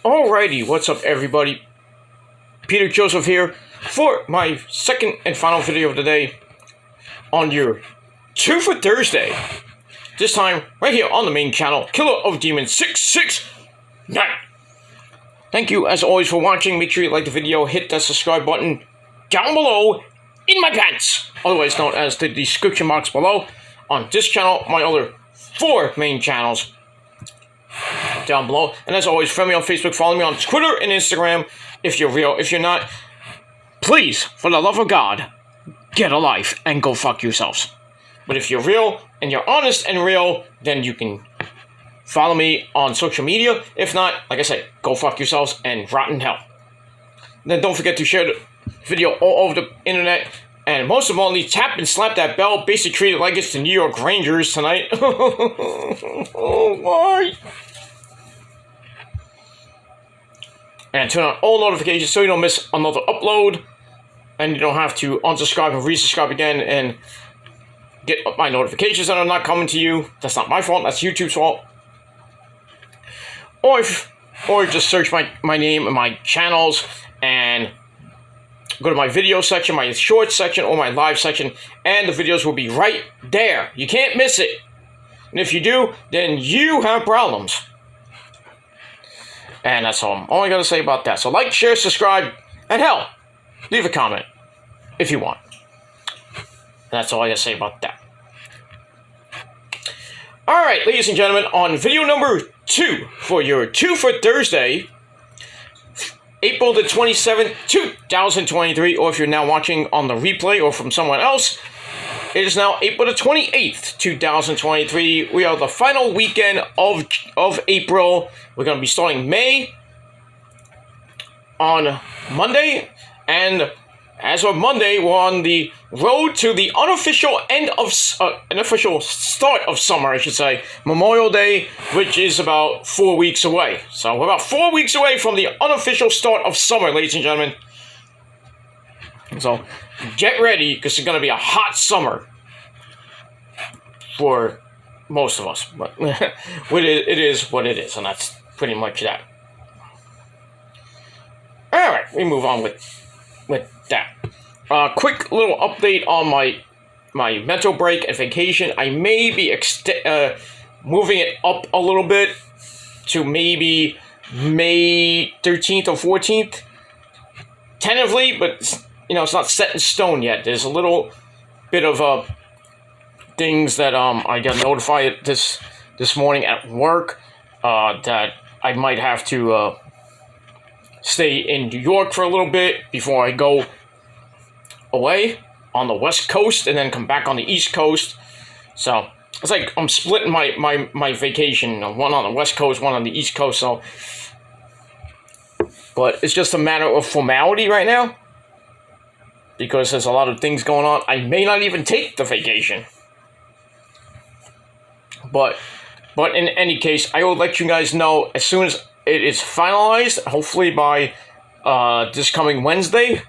Alrighty, what's up everybody? Peter Joseph here for my second and final video of the day on your 2 for Thursday. This time, right here on the main channel, Killer of Demons 669. Thank you as always for watching. Make sure you like the video, hit that subscribe button down below in my pants, otherwise known as the description box below. On this channel, my other 4 main channels down below. And as always, friend me on Facebook, follow me on Twitter and Instagram if you're real. If you're not, please, for the love of God, get a life and go fuck yourselves. But if you're real and you're honest and real, then you can follow me on social media. If not, like I said, go fuck yourselves and rot in hell. And then don't forget to share the video all over the internet. And most importantly, tap and slap that bell. Basically treat it like it's the New York Rangers tonight. Oh, why? And turn on all notifications so you don't miss another upload. And you don't have to unsubscribe and resubscribe again and get my notifications that are not coming to you. That's not my fault. That's YouTube's fault. Or just search my name and my channels and go to my video section, my shorts section, or my live section, and the videos will be right there. You can't miss it. And if you do, then you have problems. And that's all I'm only going to say about that. So like, share, subscribe, and hell, leave a comment if you want. That's all I got to say about that. Alright, ladies and gentlemen, on video number 2 for your 2 for Thursday, April the 27th, 2023, or if you're now watching on the replay or from someone else, it is now April the 28th, 2023. We are the final weekend of April. We're going to be starting May on Monday, and as of Monday, we're on the road to the unofficial unofficial start of summer, I should say, Memorial Day, which is about 4 weeks away. So we're about 4 weeks away from the unofficial start of summer, ladies and gentlemen. So get ready, because it's going to be a hot summer for most of us. But it is what it is, and that's pretty much that. All right, we move on with that. Quick little update on my mental break and vacation. I may be moving it up a little bit to maybe May 13th or 14th, tentatively, but you know, it's not set in stone yet. There's a little bit of things that I got notified this morning at work that I might have to stay in New York for a little bit before I go away on the West Coast and then come back on the East Coast. So it's like I'm splitting my vacation, one on the West Coast, one on the East Coast. So, but it's just a matter of formality right now, because there's a lot of things going on. I may not even take the vacation. But in any case, I will let you guys know as soon as it is finalized, hopefully by this coming Wednesday.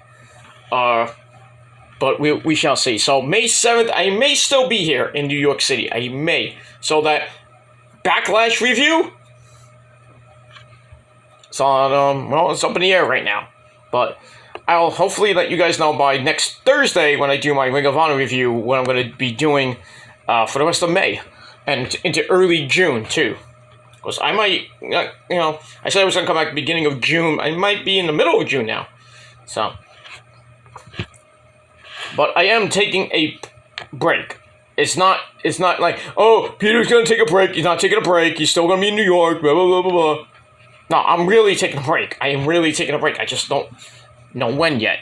But we shall see. So May 7th, I may still be here in New York City. I may. So that Backlash review, it's on, well, it's up in the air right now. But I'll hopefully let you guys know by next Thursday when I do my Ring of Honor review what I'm going to be doing for the rest of May. And into early June, too. Because I might, you know, I said I was going to come back at the beginning of June. I might be in the middle of June now. So. But I am taking a break. It's not like, oh, Peter's going to take a break. He's not taking a break. He's still going to be in New York, blah, blah, blah, blah, blah. No, I'm really taking a break. I am really taking a break. I just don't know when yet.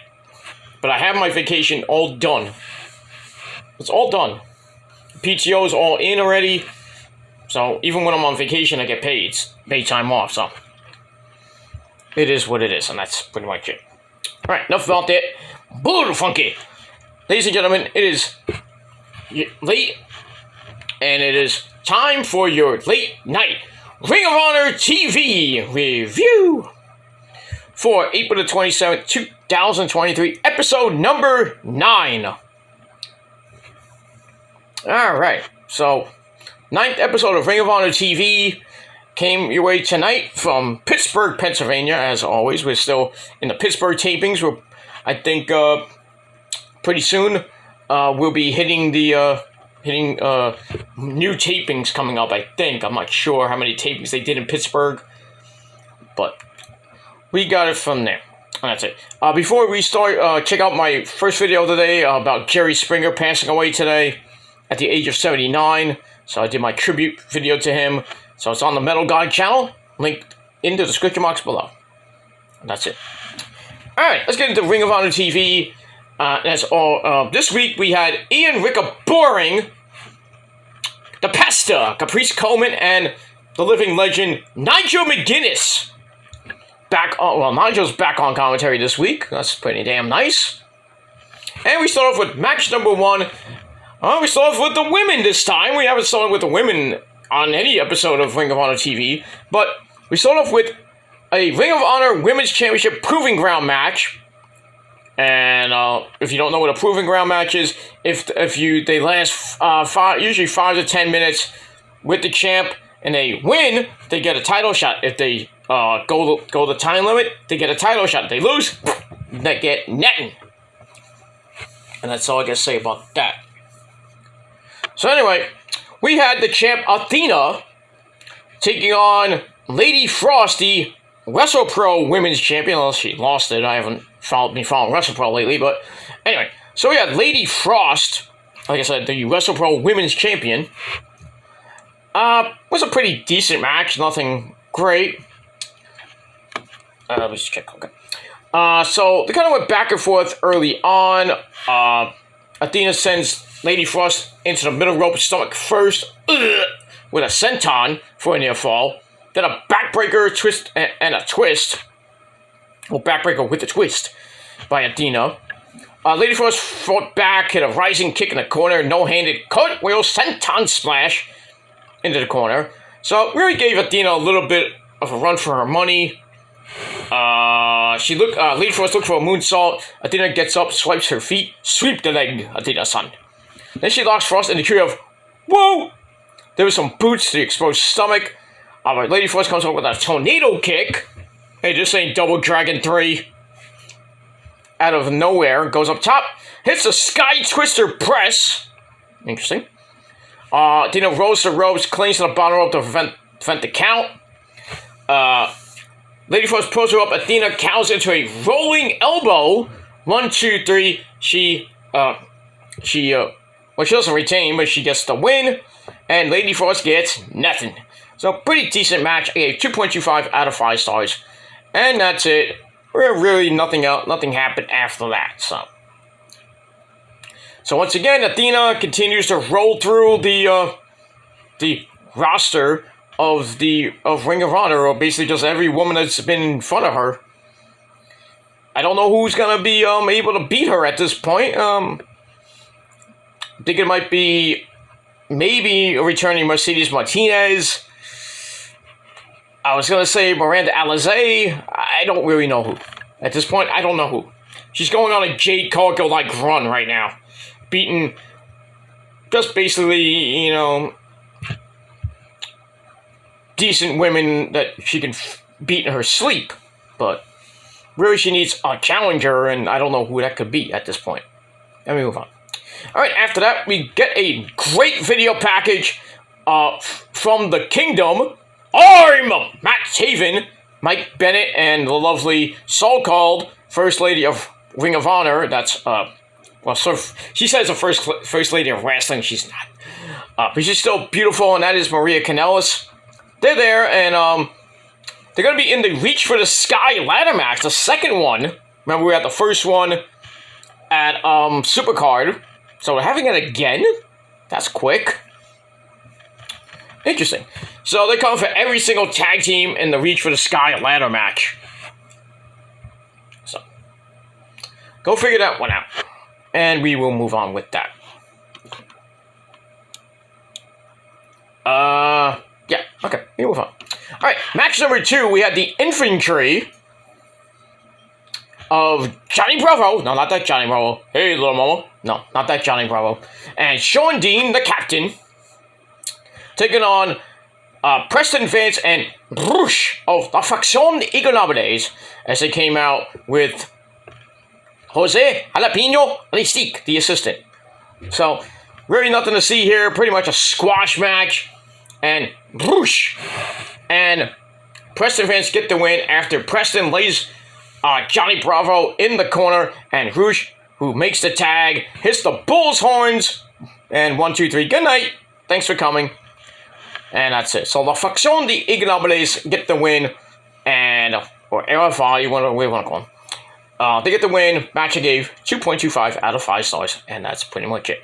But I have my vacation all done. It's all done. PTO is all in already. So even when I'm on vacation, I get paid time off. So it is what it is, and that's pretty much it. All right, enough about that. Bull funky. Ladies and gentlemen, it is late, and it is time for your late night Ring of Honor TV review for April the 27th, 2023, episode number 9. Alright, so 9th episode of Ring of Honor TV, came your way tonight from Pittsburgh, Pennsylvania. As always, we're still in the Pittsburgh tapings. I think pretty soon we'll be hitting the new tapings coming up. I think I'm not sure how many tapings they did in Pittsburgh, but we got it from there. And that's it. Before we start, check out my first video today about Jerry Springer passing away today at the age of 79. So I did my tribute video to him. So it's on the Metal God channel, linked in the description box below. And that's it. Alright, let's get into Ring of Honor TV. That's all. This week we had Ian Ricca Boring, the Pesta, Caprice Coleman, and the living legend Nigel McGuinness. Nigel's back on commentary this week. That's pretty damn nice. And we start off with match number 1. We start off with the women this time. We haven't started with the women on any episode of Ring of Honor TV. But we start off with a Ring of Honor Women's Championship Proving Ground match. And if you don't know what a Proving Ground match is, they last usually 5 to 10 minutes with the champ, and they win, they get a title shot. If they go the time limit, they get a title shot. If they lose, they get nothing. And that's all I can say about that. So anyway, we had the champ Athena taking on Lady Frosty, WrestlePro Women's Champion, unless she lost it. I haven't been following WrestlePro lately, but anyway. So we had Lady Frost, like I said, the WrestlePro Women's Champion. Was a pretty decent match, nothing great. Let me just check, okay. So they kind of went back and forth early on. Athena sends Lady Frost into the middle rope stomach first, with a senton for a near fall. Then a backbreaker twist and a twist. Well, backbreaker with a twist by Athena. Lady Frost fought back, hit a rising kick in the corner, no-handed cartwheel senton splash into the corner. So really gave Athena a little bit of a run for her money. Lady Frost looked for a moonsault. Athena gets up, swipes her feet, sweep the leg, Athena-san. Then she locks Frost in the tree of, whoa! There was some boots to the exposed stomach. Lady Frost comes up with a tornado kick. Hey, this ain't Double Dragon 3. Out of nowhere, goes up top, hits a Sky Twister press. Interesting. Athena rolls the ropes, clings to the bottom rope to prevent the count. Lady Frost pulls her up. Athena counts into a rolling elbow. 1, 2, 3. She doesn't retain, but she gets the win. And Lady Frost gets nothing. So, pretty decent match. I gave 2.25 out of 5 stars. And that's it. Really nothing else. Nothing happened after that. So once again, Athena continues to roll through the roster of Ring of Honor, or basically just every woman that's been in front of her. I don't know who's gonna be able to beat her at this point. I think it might be maybe a returning Mercedes Martinez. I was gonna say Miranda Alizé. I don't really know who. At this point, I don't know who. She's going on a Jade Cargill-like run right now. Beating just basically, decent women that she can beat in her sleep. But really she needs a challenger, and I don't know who that could be at this point. Let me move on. Alright, after that, we get a great video package from the Kingdom. I'm Matt Taven, Mike Bennett, and the lovely so-called First Lady of Ring of Honor. That's, she says the first Lady of Wrestling. She's not. But she's still beautiful, and that is Maria Kanellis. They're there, and they're going to be in the Reach for the Sky ladder match, the second one. Remember, we had the first one at Supercard. So we're having it again? That's quick. Interesting. So they come for every single tag team in the Reach for the Sky ladder match. So, go figure that one out. And we will move on with that. Yeah, okay, we move on. Alright, match number 2, we had the infantry of Johnny Bravo. No, not that Johnny Bravo. Hey, little mama. No, not that Johnny Bravo. And Sean Dean, the captain, taking on Preston Vance and Bruce of La Facción Ignobles as they came out with Jose Jalapeno Listic, the assistant. So, really nothing to see here. Pretty much a squash match. And Bruce and Preston Vance get the win after Preston lays Johnny Bravo in the corner. And Bruce, who makes the tag, hits the bull's horns. And 1, 2, 3, good night. Thanks for coming. And that's it. So La Facción de Ignobles get the win. And, or LFI, whatever we want to call them. They get the win. Match I gave 2.25 out of 5 stars. And that's pretty much it.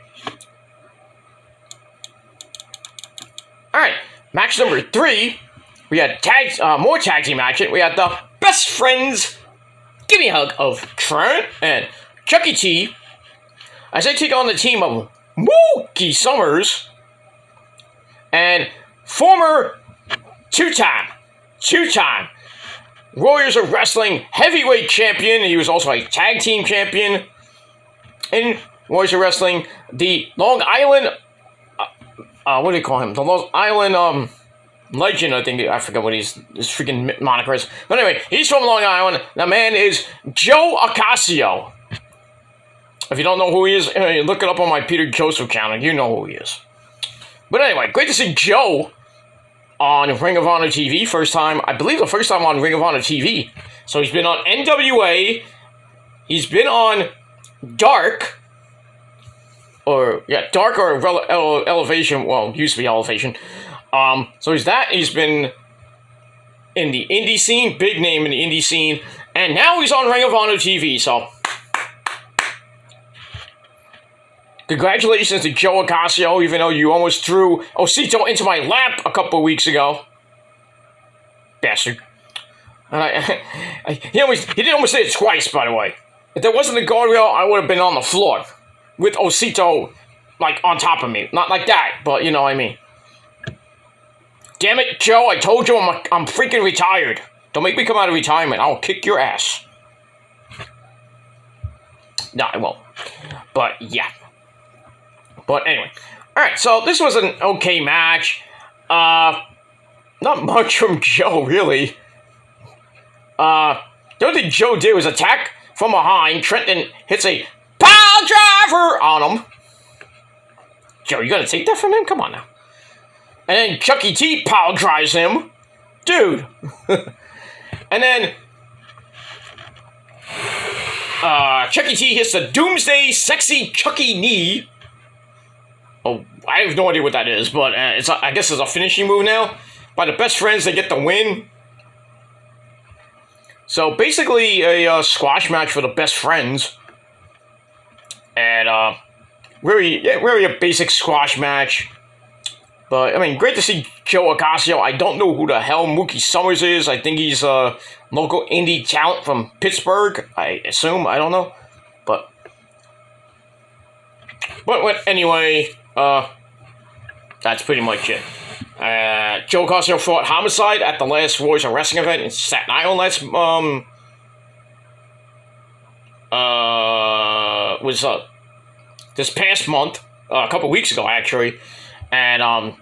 Alright, match number 3. We had more tag team action. We had the best friends give me a hug of Trent and Chucky T as they take on the team of Mookie Summers and former two-time Warriors of Wrestling heavyweight champion. He was also a tag team champion in Warriors of Wrestling. The Long Island, what do you call him? The Long Island legend, I think. I forget what his freaking moniker is. But anyway, he's from Long Island. The man is Joe Ocasio. If you don't know who he is, look it up on my Peter Joseph channel. You know who he is. But anyway, great to see Joe on Ring of Honor TV. First time, I believe the first time on Ring of Honor TV. So he's been on NWA. He's been on Dark. Dark or Elevation. Well, used to be Elevation. So he's been in the indie scene, big name in the indie scene, and now he's on Ring of Honor TV, so congratulations to Joe Ocasio, even though you almost threw Osito into my lap a couple of weeks ago. Bastard. And he didn't almost say it twice, by the way. If there wasn't a guardrail, I would have been on the floor with Osito, like, on top of me. Not like that, but you know what I mean. Damn it, Joe, I told you I'm freaking retired. Don't make me come out of retirement. I'll kick your ass. No, I won't. But, yeah. But, anyway. Alright, so this was an okay match. Not much from Joe, really. The only thing Joe did was attack from behind. Trenton hits a pile driver on him. Joe, you gonna take that from him? Come on now. And then Chucky T pile drives him. Dude. And then Chucky T hits the Doomsday Sexy Chucky knee. Oh, I have no idea what that is, but I guess it's a finishing move now. By the best friends, they get the win. So basically a squash match for the best friends. And really a basic squash match. But, I mean, great to see Joe Ocasio. I don't know who the hell Mookie Summers is. I think he's a local indie talent from Pittsburgh. I assume. I don't know. But anyway, that's pretty much it. Joe Ocasio fought Homicide at the last Warriors of Wrestling event in Staten Island this past month. A couple weeks ago, actually. And, I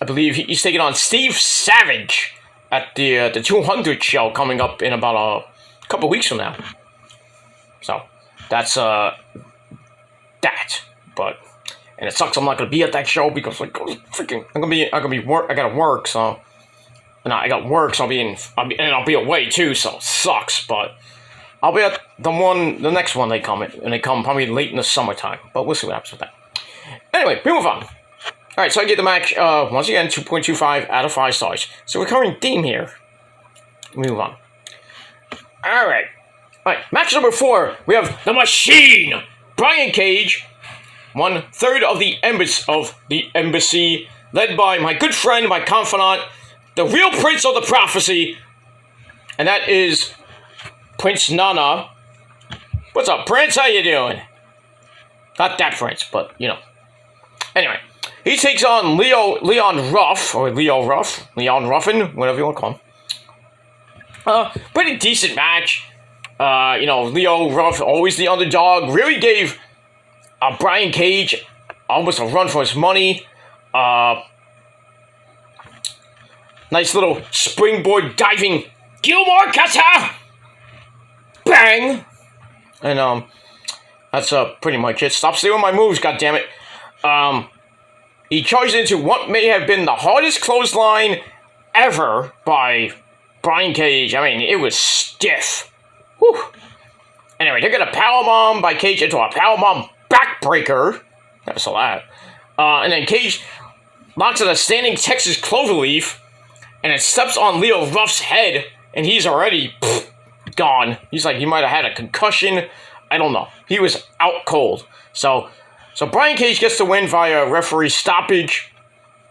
believe he's taking on Steve Savage at the 200 show coming up in about a couple weeks from now. So, that's, that. But, and it sucks I'm not gonna be at that show because, like, freaking, I gotta work, so, no, I got work, so I'll be away, too, so it sucks, but I'll be at the next one they come, and they come probably late in the summertime, but we'll see what happens with that. Anyway, we move on. Alright, so I get the match, once again, 2.25 out of 5 stars. So recurring theme here. We move on. Alright. Alright, match number 4. We have the Machine! Brian Cage, 1/3 of the embassy, led by my good friend, my confidant, the real Prince of the Prophecy, and that is Prince Nana. What's up, Prince? How you doing? Not that Prince, but, you know. Anyway, he takes on Leon Ruffin, whatever you want to call him. Pretty decent match. Leo Ruff, always the underdog, really gave Brian Cage almost a run for his money. Nice little springboard diving Gilmore cutter! Bang! And, that's, pretty much it. Stop stealing my moves, goddammit. He charged into what may have been the hardest clothesline ever by Brian Cage. I mean, it was stiff. Whew. Anyway, they get a powerbomb by Cage into a powerbomb backbreaker. Never saw that. And then Cage locks in a standing Texas cloverleaf, and it steps on Leo Ruff's head, and he's already gone. He's like, he might have had a concussion. I don't know. He was out cold. So Brian Cage gets the win via referee stoppage,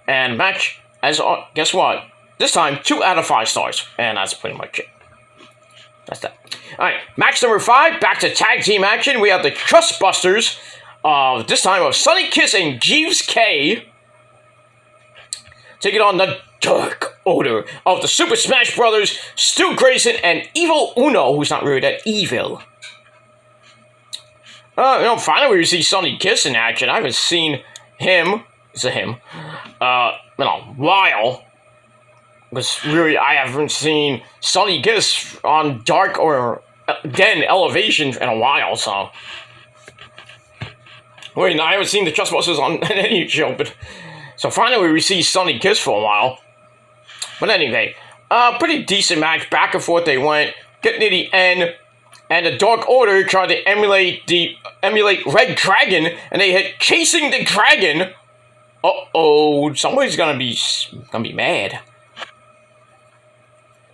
and match, guess what? This time, 2 out of 5 stars, and that's pretty much it. That's that. Alright, match number 5, back to tag team action. We have the Trustbusters, this time of Sonny Kiss and Jeeves K, taking on the Dark Order of the Super Smash Brothers, Stu Grayson, and Evil Uno, who's not really that evil. Finally we see Sonny Kiss in action. I haven't seen him, in a while. I haven't seen Sonny Kiss on Dark or Den Elevation in a while, so. Wait, no, I haven't seen the Trustbusters on any show, but. So finally we see Sonny Kiss for a while. But anyway, pretty decent match. Back and forth they went, getting to the end, and the Dark Order tried to emulate Red Dragon, and they hit Chasing the Dragon. Uh-oh, somebody's gonna be mad.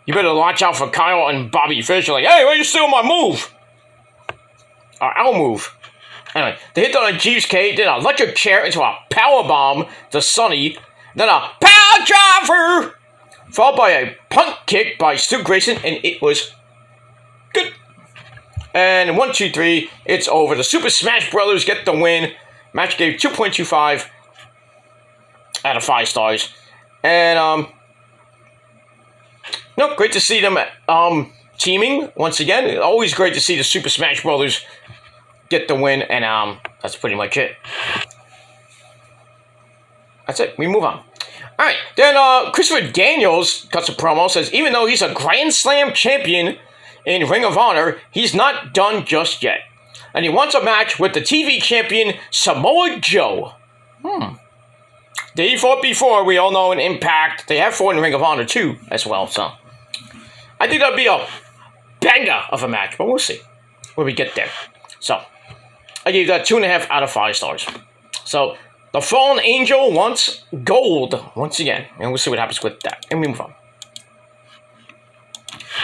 You better watch out for Kyle and Bobby Fish. Like, hey, why are you stealing my move? I'll move. Anyway, they hit on a Jeeves K, then an electric chair into a powerbomb to Sonny, then a power driver, followed by a punt kick by Stu Grayson, and it was good. And 1, 2, 3, it's over. The Super Smash Brothers get the win. Match gave 2.25 out of 5 stars. And, great to see them teaming once again. Always great to see the Super Smash Brothers get the win, and that's pretty much it. That's it. We move on. Alright, then Christopher Daniels cuts a promo, says even though he's a Grand Slam champion in Ring of Honor, he's not done just yet. And he wants a match with the TV champion Samoa Joe. They fought before, we all know, in Impact. They have fought in Ring of Honor too, as well, so. I think that'd be a banger of a match, but we'll see when we get there. So, I gave that 2.5 out of 5 stars. So, the Fallen Angel wants gold once again, and we'll see what happens with that. And we move on.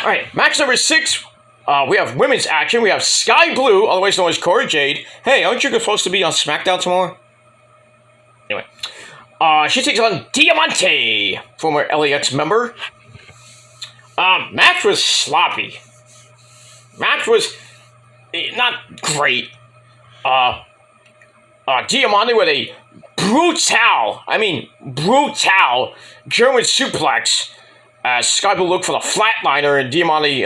Alright, match number 6. We have women's action. We have Sky Blue, otherwise known as Cora Jade. Hey, aren't you supposed to be on SmackDown tomorrow? Anyway. She takes on Diamante, former LAX member. Match was sloppy. Match was not great. Diamante with a brutal German suplex. Sky Blue looked for the flatliner, and Diamante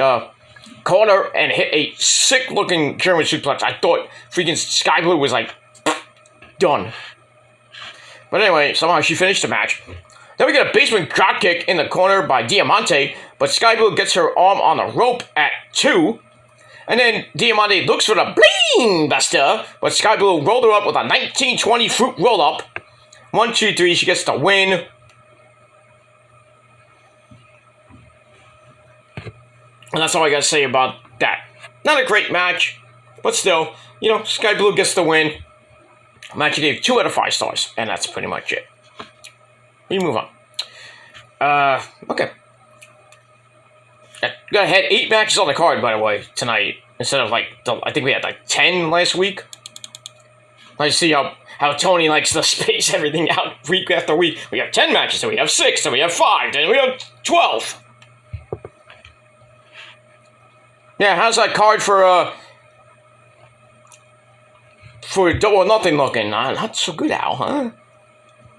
caught her and hit a sick-looking German suplex. I thought freaking Sky Blue was like done. But anyway, somehow she finished the match. Then we get a basement dropkick in the corner by Diamante, but Sky Blue gets her arm on the rope at 2. And then Diamante looks for the Bling Buster, but Sky Blue rolled her up with a 1920 fruit roll-up. 1, 2, 3, she gets the win. And that's all I gotta say about that. Not a great match, but still, Sky Blue gets the win. Match gave 2 out of 5 stars, and that's pretty much it. We move on. Okay. We had 8 matches on the card, by the way, tonight, instead of I think we had 10 last week. I see how Tony likes to space everything out week after week. We have 10 matches, then we have 6, then we have 5, then we have 12. Yeah, how's that card for Double or Nothing looking? Not so good, Al, huh?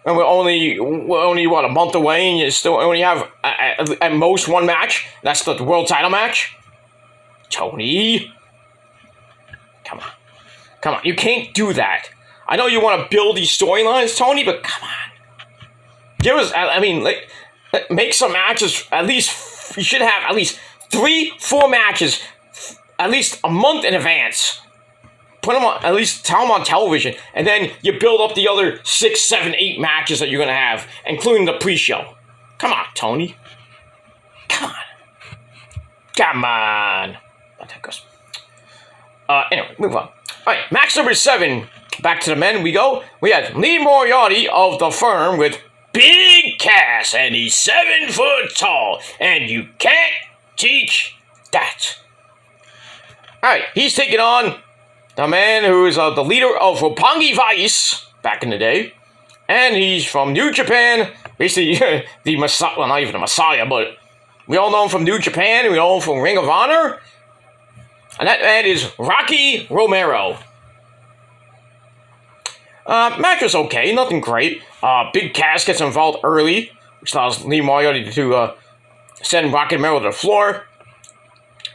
And we're only what, a month away, and you still only have at most 1 match? That's the world title match? Tony? Come on, you can't do that. I know you want to build these storylines, Tony, but come on. Give us, make some matches. At least you should have at least 3-4 matches, at least a month in advance. Put them on, at least tell them on television, and then you build up the other 6, 7, 8 matches that you're gonna have, including the pre-show. Come on, Tony. Come on. Come on. That goes. Anyway, move on. Alright, match number 7. Back to the men we go. We had Lee Moriarty of the Firm with Big Cass, and he's 7 foot tall, and you can't teach that. Alright, he's taking on the man who is the leader of Roppongi Vice back in the day, and he's from New Japan, basically the Messiah, well, not even the Messiah, but we all know him from New Japan, we know him from Ring of Honor, and that man is Rocky Romero. Match was okay, nothing great. Big Cass gets involved early, which allows Lee Moriarty to send Rocky Romero to the floor.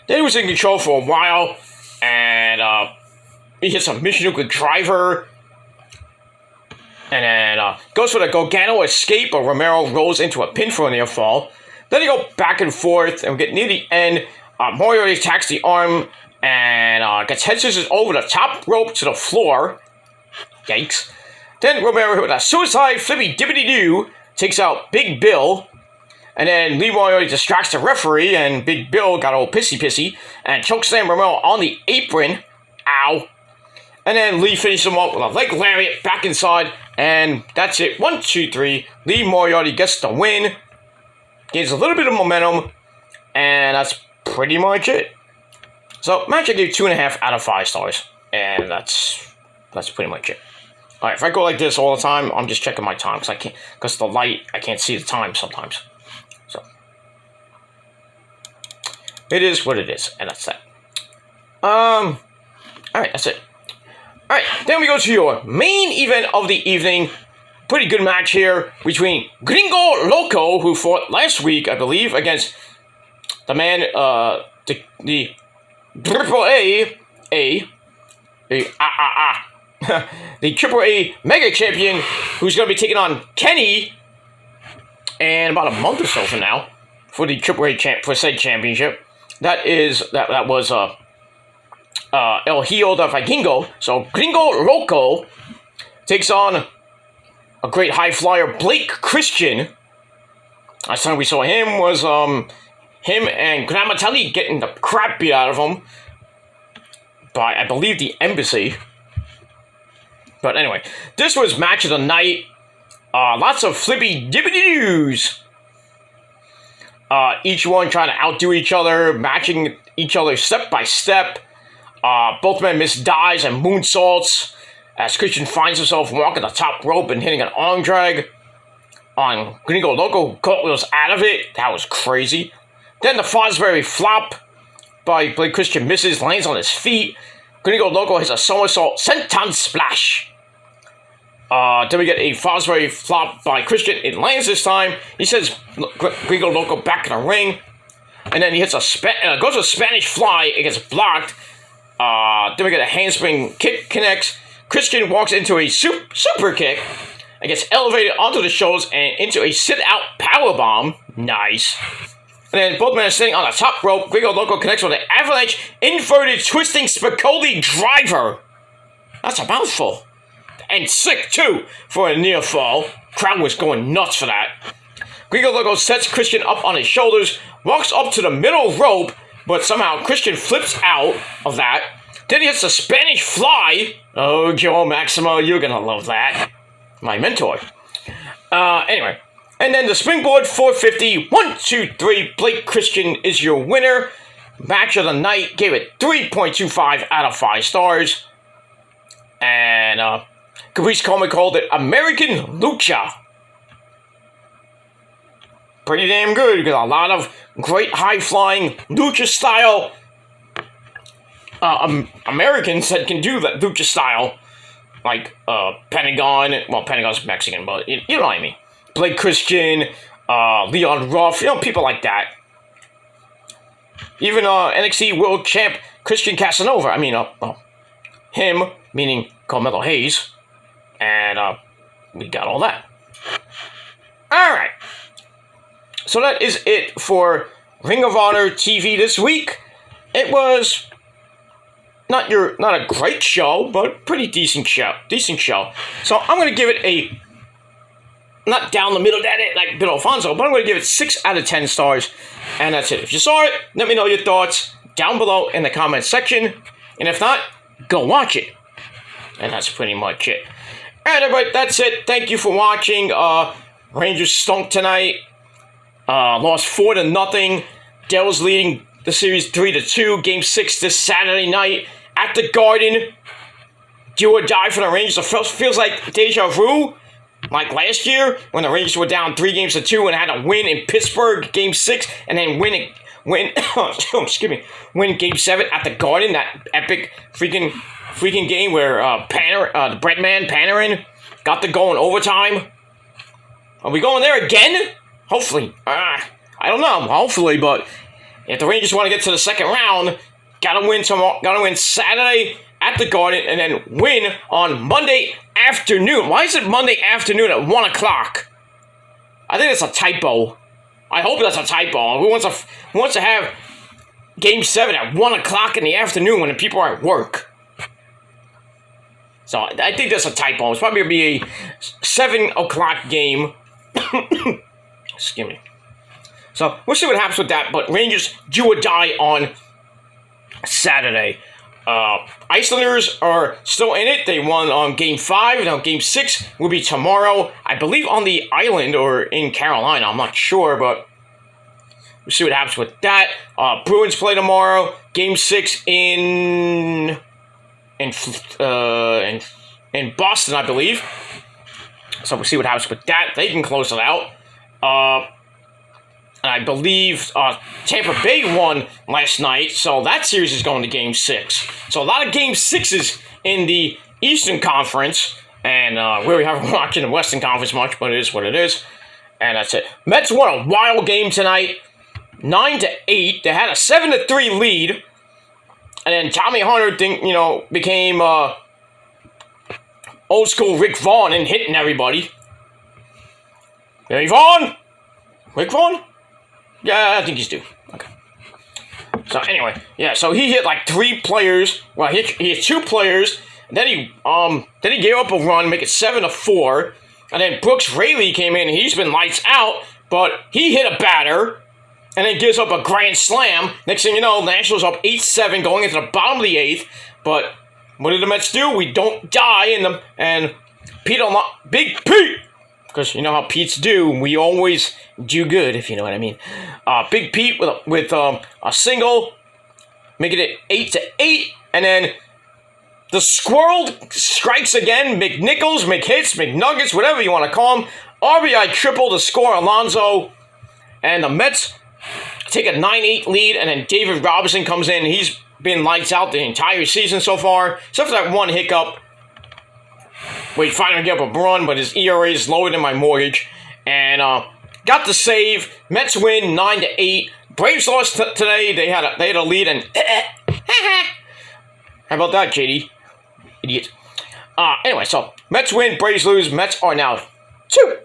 Then he was in control for a while, and he hits a Michinoku driver, and then goes for the Gargano escape, but Romero rolls into a pin for a near fall. Then they go back and forth, and we get near the end. Moriarty attacks the arm, and gets head scissors over the top rope to the floor. Yikes. Then Romero with a suicide flippy dippity doo takes out Big Bill, and then Lee Moriarty distracts the referee, and Big Bill got all pissy and chokeslam Romero on the apron. Ow. And then Lee finishes him up with a leg lariat back inside, and that's it. 1, 2, 3. Lee Moriarty gets the win, gains a little bit of momentum, and that's pretty much it. So match I gave 2.5 out of 5 stars, and that's pretty much it. Alright, if I go like this all the time, I'm just checking my time, because the light, I can't see the time sometimes. So, it is what it is, and that's that. Alright, that's it. Alright, then we go to your main event of the evening. Pretty good match here between Gringo Loco, who fought last week, I believe, against the man, the Triple the Triple A Mega Champion, who's going to be taking on Kenny in about a month or so from now for the Triple A for said championship. That was El Hijo de Vikingo. So Gringo Loco takes on a great high flyer, Blake Christian. Last time we saw him was him and Gramatelli getting the crap beat out of him by, I believe, the Embassy. But anyway, this was match of the night. Lots of flippy dippity doos. Each one trying to outdo each other, matching each other step by step. Both men miss dives and moonsaults as Christian finds himself walking the top rope and hitting an arm drag on Gringo Loco, who cartwheels out of it. That was crazy. Then the Fosbury flop by Blake Christian misses, lands on his feet. Gringo Loco hits a somersault senton splash. Then we get a Fosbury flop by Christian. It lands this time. He sends Gringo Loco back in the ring. And then he hits goes to a Spanish fly. It gets blocked. Then we get a handspring kick connects. Christian walks into a super kick and gets elevated onto the shoulders and into a sit-out powerbomb. Nice. And then both men are sitting on the top rope. Gringo Loco connects with an avalanche inverted twisting Spicoli driver. That's a mouthful. And sick, too, for a near fall. Crowd was going nuts for that. Gringo Loco sets Christian up on his shoulders, walks up to the middle rope, but somehow Christian flips out of that. Then he hits the Spanish fly. Oh, Joe Maximo, you're gonna love that. My mentor. Anyway. And then the springboard 450, 1, 2, 3, Blake Christian is your winner. Match of the night, gave it 3.25 out of 5 stars. And Caprice Coleman called it American Lucha. Pretty damn good, because a lot of great high-flying Lucha style Americans that can do that Lucha style. Like Pentagon, well, Pentagon's Mexican, but you know what I mean. Blake Christian, Leon Ruff, people like that. Even NXT World Champ Christian Casanova. I mean, him, meaning Carmelo Hayes. And we got all that. Alright. So that is it for Ring of Honor TV this week. It was not a great show, but pretty decent show. So I'm gonna give it a not down the middle like Bill Alfonso, but I'm gonna give it 6 out of 10 stars, and that's it. If you saw it, let me know your thoughts down below in the comments section, and if not, go watch it. And that's pretty much it. Alright, everybody, that's it. Thank you for watching. Rangers stunk tonight. Lost 4-0. Devils leading the series 3-2. Game 6 this Saturday night at the Garden. Do or die for the Rangers. It feels like deja vu, like last year when the Rangers were down 3-2 and had to win in Pittsburgh Game 6, and then win Game 7 at the Garden. That epic freaking game where the Breadman Panarin got the goal in overtime. Are we going there again? Hopefully. I don't know. Hopefully, but if the Rangers want to get to the second round, gotta win tomorrow. Gotta win Saturday at the Garden, and then win on Monday afternoon. Why is it Monday afternoon at 1 o'clock? I think that's a typo. I hope that's a typo. Who wants to have Game 7 at 1 o'clock in the afternoon when the people are at work? So I think that's a typo. It's probably going to be a 7 o'clock game. Excuse me. So we'll see what happens with that. But Rangers do or die on Saturday. Icelanders are still in it. They won on Game 5. Now Game 6 will be tomorrow. I believe on the island or in Carolina. I'm not sure, but we'll see what happens with that. Bruins play tomorrow. Game 6 in Boston, I believe. So we'll see what happens with that. They can close it out. And I believe Tampa Bay won last night, so that series is going to Game 6. So a lot of Game 6s in the Eastern Conference, and we haven't watched in the Western Conference much, but it is what it is. And that's it. Mets won a wild game tonight, 9-8. They had a 7-3 lead, and then Tommy Hunter became old school Rick Vaughn and hitting everybody. Hey, Vaughn? Rick Vaughn? Yeah, I think he's due. Okay. So anyway, yeah. So he hit like 3 players. Well, he hit 2 players. And then he gave up a run, make it 7-4. And then Brooks Raley came in. And he's been lights out, but he hit a batter, and then gives up a grand slam. Next thing you know, Nationals up 8-7 going into the bottom of the 8th. But what did the Mets do? We don't die in them. And Big Pete. Because you know how Pete's do. We always do good, if you know what I mean. Big Pete with a single, making it 8-8, and then the Squirrel strikes again. McNichols, McHits, McNuggets, whatever you want to call them. RBI triple to score Alonso, and the Mets take a 9-8 lead. And then David Robinson comes in. He's been lights out the entire season so far, except for that one hiccup. We finally gave up a run, but his ERA is lower than my mortgage. And got the save. Mets win 9-8. Braves lost today. They had a lead, and how about that, JD? Idiot. Anyway, so Mets win, Braves lose. Mets are now 2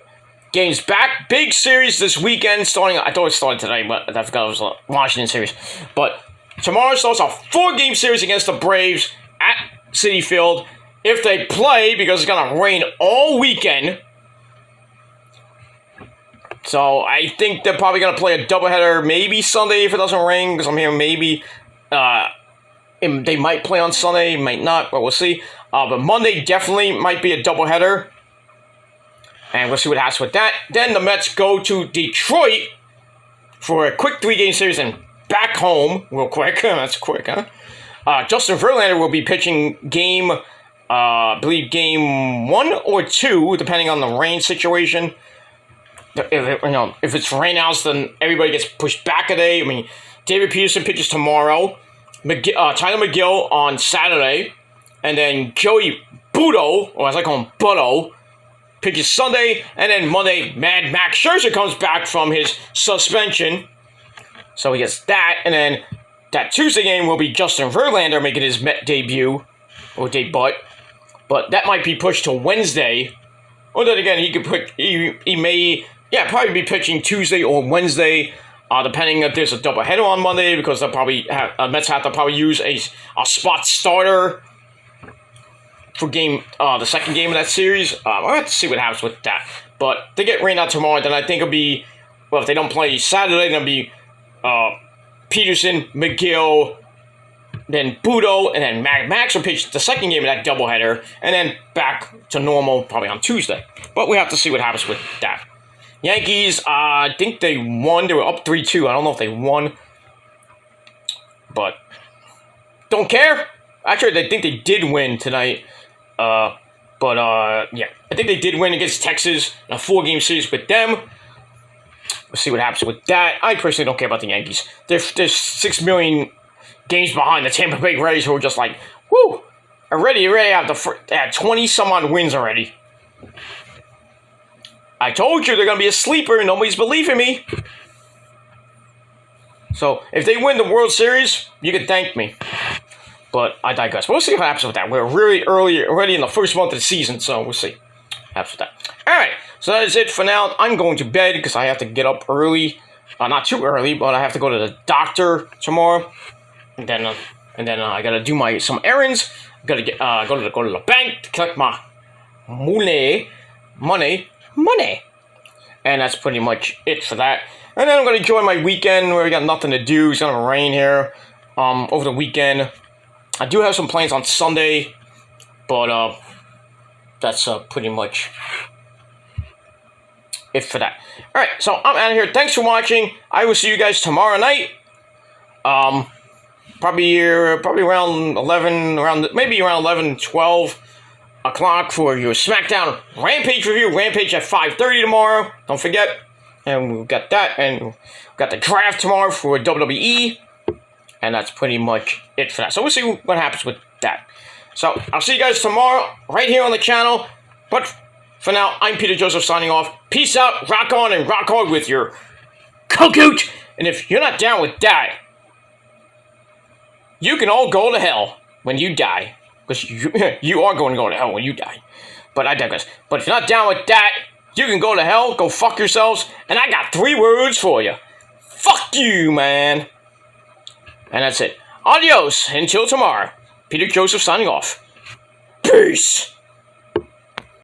games back. Big series this weekend starting. I thought it started today, but I forgot it was a Washington series. But tomorrow starts a 4-game series against the Braves at Citi Field. If they play, because it's going to rain all weekend. So I think they're probably going to play a doubleheader maybe Sunday if it doesn't rain, because I'm hearing maybe they might play on Sunday, might not, but we'll see. But Monday definitely might be a doubleheader. And we'll see what happens with that. Then the Mets go to Detroit for a quick 3-game series and back home real quick. That's quick, huh? Justin Verlander will be pitching I believe game 1 or 2, depending on the rain situation. If it's rain outs, then everybody gets pushed back a day. I mean, David Peterson pitches tomorrow. Tyler McGill on Saturday. And then Joey Budo, or as I call him, Butto, pitches Sunday. And then Monday, Mad Max Scherzer comes back from his suspension. So he gets that. And then that Tuesday game will be Justin Verlander making his Met debut. Or debut. But that might be pushed to Wednesday. Or then again, he may yeah, probably be pitching Tuesday or Wednesday, depending if there's a doubleheader on Monday, because they'll probably have Mets have to probably use a spot starter for the second game of that series. I'll have to see what happens with that. But if they get rained out tomorrow, then I think it'll be, well, if they don't play Saturday, then it'll be Peterson, McGill, then Budo, and then Max will pitch the second game of that doubleheader, and then back to normal probably on Tuesday. But we have to see what happens with that. Yankees, I think they won. They were up 3-2. I don't know if they won. But don't care. Actually, I think they did win tonight. Yeah, I think they did win against Texas in a 4-game series with them. We'll see what happens with that. I personally don't care about the Yankees. There's 6 million games behind the Tampa Bay Rays, who are just like, whoo, already have they had 20 some odd wins already. I told you they're gonna be a sleeper, and nobody's believing me. So if they win the World Series, you can thank me. But I digress. We'll see what happens with that. We're really early, already in the first month of the season, so we'll see what happens with that. All right, so that is it for now. I'm going to bed because I have to get up early. Not too early, but I have to go to the doctor tomorrow, and then I gotta do some errands. Gotta go to the bank to collect my money, and that's pretty much it for that. And then I'm gonna enjoy my weekend where we got nothing to do. It's gonna rain here over the weekend. I do have some plans on Sunday, but that's pretty much it for that. All right, so I'm out of here. Thanks for watching. I will see you guys tomorrow night. Probably around 11, 12 o'clock for your SmackDown Rampage review. Rampage at 5:30 tomorrow. Don't forget. And we've got that, and we've got the draft tomorrow for WWE. And that's pretty much it for that. So we'll see what happens with that. So I'll see you guys tomorrow right here on the channel. But for now, I'm Peter Joseph signing off. Peace out, rock on, and rock hard with your cocoot. And if you're not down with that, you can all go to hell when you die. Because you are going to go to hell when you die. But I digress. But if you're not down with that, you can go to hell, go fuck yourselves. And I got 3 words for you. Fuck you, man. And that's it. Adios until tomorrow. Peter Joseph signing off. Peace.